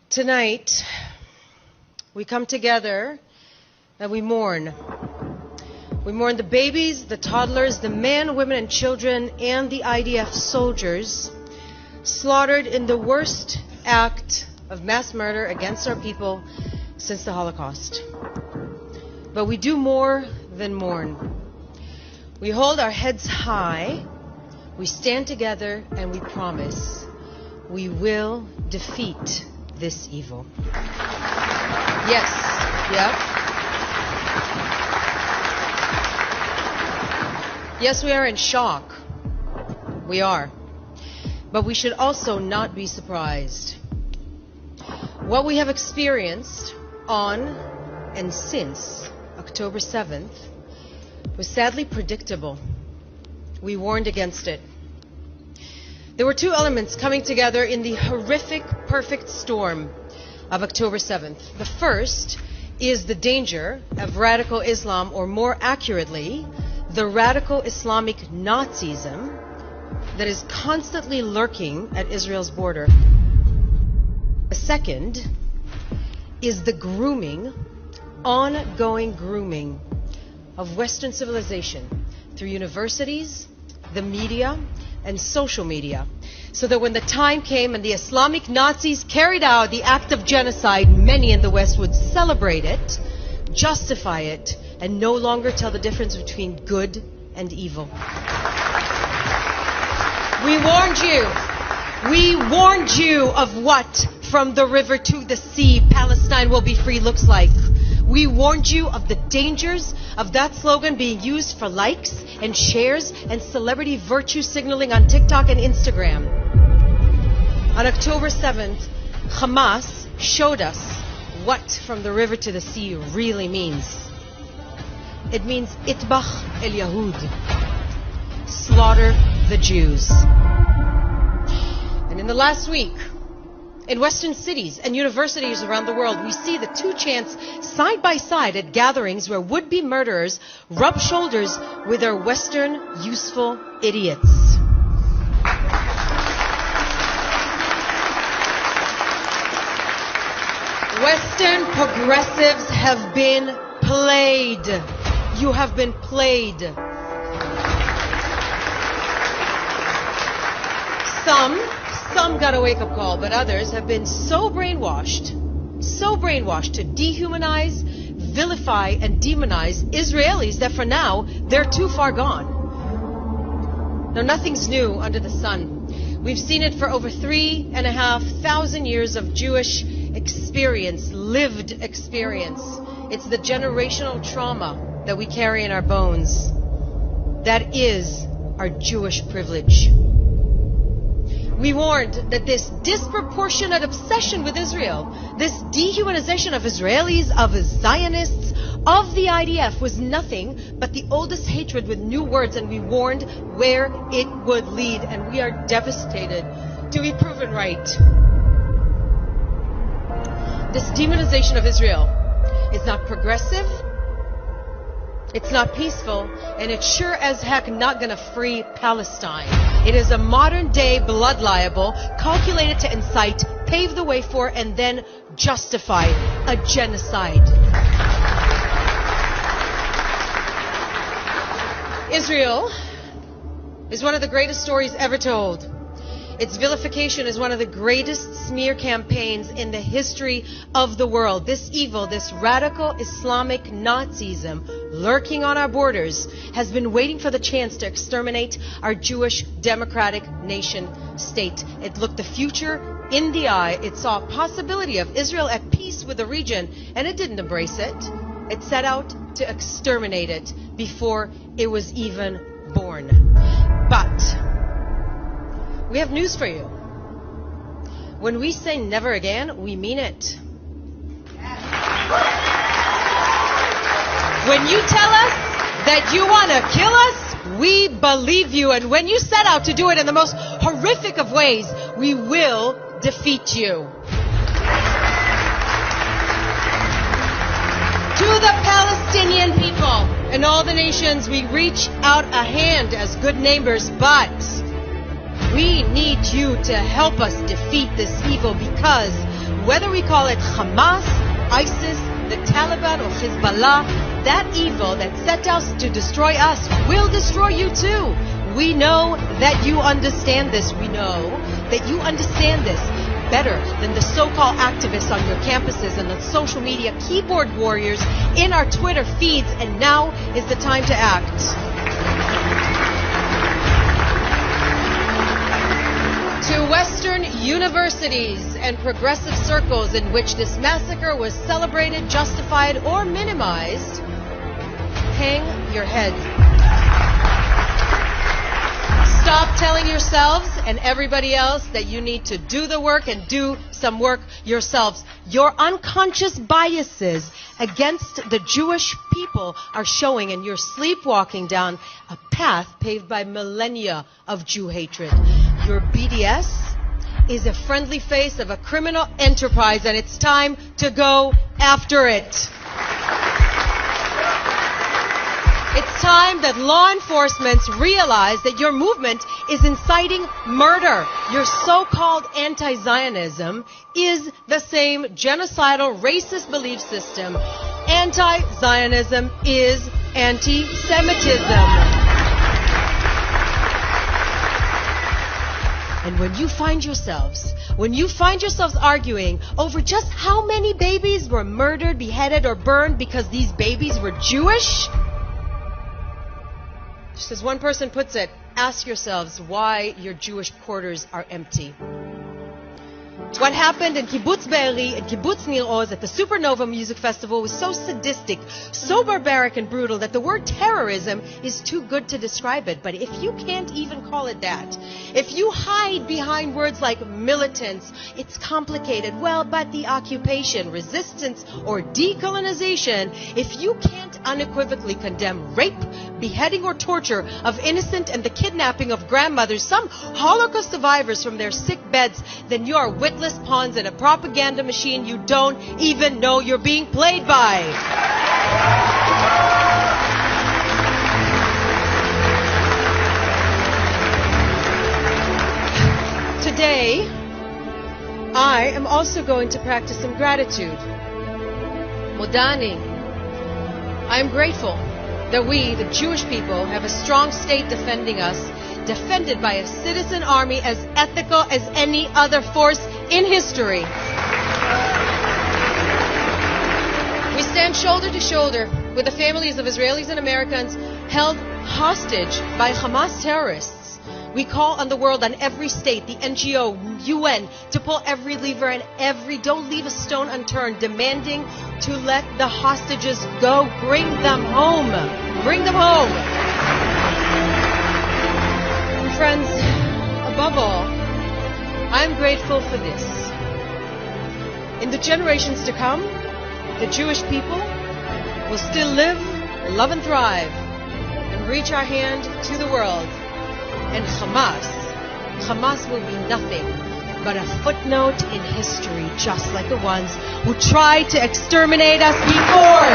Tonight, we come together and we mourn. We mourn the babies, the toddlers, the men, women, and children, and the IDF soldiers slaughtered in the worst act of mass murder against our people since the Holocaust. But we do more than mourn. We hold our heads high, we stand together, and we promise we will defeat this evil. Yes, yeah. Yes, we are in shock. We are. But we should also not be surprised. What we have experienced on and since October 7th was sadly predictable. We warned against it. There were two elements coming together in the horrific, perfect storm of October 7th. The first is the danger of radical Islam, or more accurately, the radical Islamic Nazism that is constantly lurking at Israel's border. The second is the grooming, ongoing grooming of Western civilization through universities, the media, and social media, so that when the time came and the Islamic Nazis carried out the act of genocide, many in the West would celebrate it, justify it, and no longer tell the difference between good and evil. We warned you. We warned you of what from the river to the sea Palestine will be free looks like. We warned you of the dangers of that slogan being used for likes and shares and celebrity virtue signaling on TikTok and Instagram. On October 7th, Hamas showed us what from the river to the sea really means. It means itbach el Yahud, slaughter the Jews. And in the last week, in Western cities and universities around the world, we see the two chants side by side at gatherings where would-be murderers rub shoulders with their Western useful idiots. Western progressives have been played. You have been played. Some got a wake-up call, but others have been so brainwashed to dehumanize, vilify, and demonize Israelis that for now, they're too far gone. Now, nothing's new under the sun. We've seen it for over 3,500 years of Jewish experience, lived experience. It's the generational trauma that we carry in our bones. That is our Jewish privilege. We warned that this disproportionate obsession with Israel, this dehumanization of Israelis, of Zionists, of the IDF was nothing but the oldest hatred with new words, and we warned where it would lead, and we are devastated to be proven right. This demonization of Israel is not progressive, it's not peaceful, and it's sure as heck not going to free Palestine. It is a modern-day blood libel calculated to incite, pave the way for, and then justify a genocide. Israel is one of the greatest stories ever told. Its vilification is one of the greatest smear campaigns in the history of the world. This evil, this radical Islamic Nazism lurking on our borders has been waiting for the chance to exterminate our Jewish democratic nation state. It looked the future in the eye. It saw a possibility of Israel at peace with the region, and it didn't embrace it. It set out to exterminate it before it was even born. But we have news for you. When we say never again, we mean it. When you tell us that you want to kill us, we believe you. And when you set out to do it in the most horrific of ways, we will defeat you. To the Palestinian people and all the nations, we reach out a hand as good neighbors, but we need you to help us defeat this evil, because Whether we call it Hamas, ISIS, the Taliban, or Hezbollah, that evil that set out to destroy us will destroy you too. We know that you understand this. We know that you understand this better than the so-called activists on your campuses and the social media keyboard warriors in our Twitter feeds, and now is the time to act. To Western universities and progressive circles in which this massacre was celebrated, justified, or minimized, hang your head. Stop telling yourselves and everybody else that you need to do the work and do some work yourselves. Your unconscious biases against the Jewish people are showing, and you're sleepwalking down a path paved by millennia of Jew hatred. Your BDS is a friendly face of a criminal enterprise, and it's time to go after it. It's time that law enforcement realize that your movement is inciting murder. Your so-called anti-Zionism is the same genocidal, racist belief system. Anti-Zionism is anti-Semitism. And when you find yourselves arguing over just how many babies were murdered, beheaded, or burned because these babies were Jewish, just as one person puts it, ask yourselves why your Jewish quarters are empty. What happened in Kibbutz Be'eri and Kibbutz Nir Oz at the Supernova Music Festival was so sadistic, so barbaric and brutal that the word terrorism is too good to describe it. But if you can't even call it that, if you hide behind words like militants, it's complicated, well, but the occupation, resistance, or decolonization, if you can't unequivocally condemn rape, beheading, or torture of innocent and the kidnapping of grandmothers, some Holocaust survivors from their sick beds, then you are witless pawns in a propaganda machine you don't even know you're being played by. Today, I am also going to practice some gratitude. Modani. I am grateful that we, the Jewish people, have a strong state defending us, defended by a citizen army as ethical as any other force in history. We stand shoulder to shoulder with the families of Israelis and Americans held hostage by Hamas terrorists. We call on the world, on every state, the NGO, UN, to pull every lever and don't leave a stone unturned, demanding to let the hostages go. Bring them home. Bring them home. And friends, above all, I'm grateful for this. In the generations to come, the Jewish people will still live, love, and thrive, and reach our hand to the world. And Hamas will be nothing but a footnote in history, just like the ones who tried to exterminate us before.